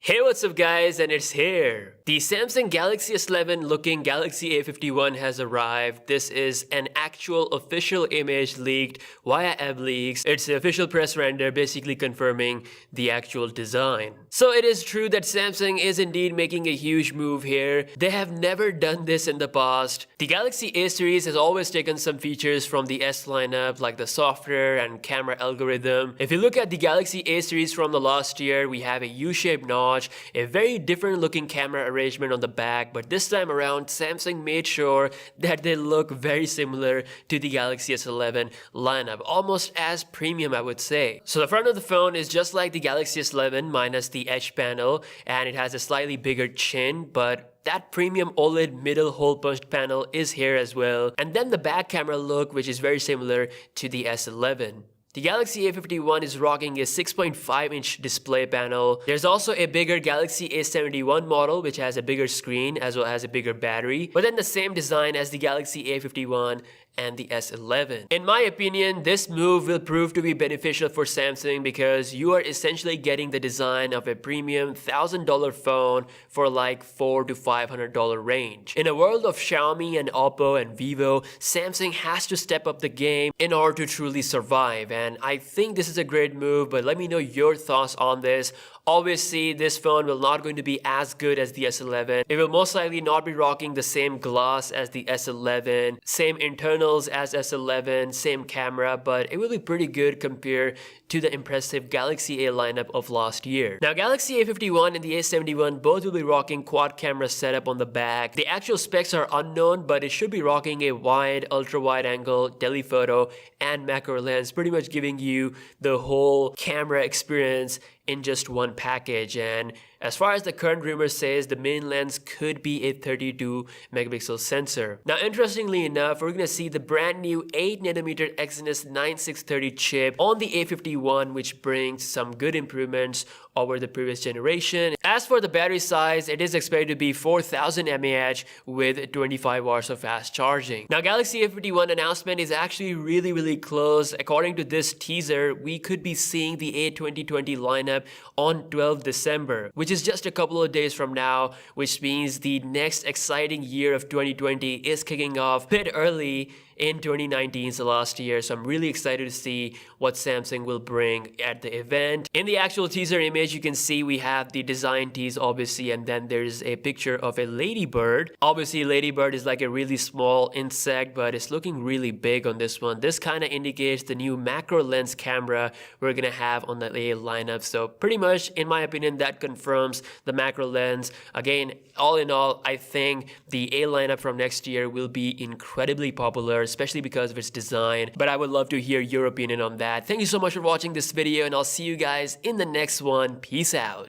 Hey, what's up guys, and it's here. The Samsung Galaxy S11 looking Galaxy A51 has arrived. This is an actual official image leaked via AppLeaks. It's the official press render basically confirming the actual design. So it is true that Samsung is indeed making a huge move here. They have never done this in the past. The Galaxy A series has always taken some features from the S lineup like the software and camera algorithm. If you look at the Galaxy A series from the last year, we have a U-shaped notch, a very different looking camera arrangement on the back, but this time around Samsung made sure that they look very similar to the Galaxy S11 lineup, almost as premium I would say. So the front of the phone is just like the Galaxy S11 minus the edge panel, and it has a slightly bigger chin, but that premium OLED middle hole punched panel is here as well. And then the back camera look, which is very similar to the S11. The Galaxy A51 is rocking a 6.5-inch display panel. There's also a bigger Galaxy A71 model which has a bigger screen as well as a bigger battery, but then the same design as the Galaxy A51 and the S11. In my opinion, this move will prove to be beneficial for Samsung because you are essentially getting the design of a premium $1,000 phone for like $400 to $500 range. In a world of Xiaomi and Oppo and Vivo, Samsung has to step up the game in order to truly survive, and I think this is a great move, but let me know your thoughts on this. Obviously, this phone will not going to be as good as the S11. It will most likely not be rocking the same glass as the S11, same internals as S11, same camera, but it will be pretty good compared to the impressive Galaxy A lineup of last year. Now, Galaxy A51 and the A71 both will be rocking quad camera setup on the back. The actual specs are unknown, but it should be rocking a wide, ultra-wide angle, telephoto, and macro lens, pretty much giving you the whole camera experience in just one package. And as far as the current rumor says, the main lens could be a 32 megapixel sensor. Now, interestingly enough, we're gonna see the brand new 8nm Exynos 9630 chip on the A51, which brings some good improvements over the previous generation. As for the battery size, it is expected to be 4000 mAh with 25 hours of fast charging. Now, Galaxy A51 announcement is actually really close. According to this teaser, we could be seeing the A2020 lineup on 12 December, which is just a couple of days from now, which means the next exciting year of 2020 is kicking off a bit early in 2019, so last year. So I'm really excited to see what Samsung will bring at the event. In the actual teaser image, you can see we have the design tease obviously, and then there's a picture of a ladybird. Obviously, ladybird is like a really small insect, but it's looking really big on this one. This kind of indicates the new macro lens camera we're gonna have on the A lineup. So pretty much, in my opinion, that confirms the macro lens. Again, all in all, I think the A lineup from next year will be incredibly popular, especially because of its design, but I would love to hear your opinion on that. Thank you so much for watching this video, and I'll see you guys in the next one. Peace out.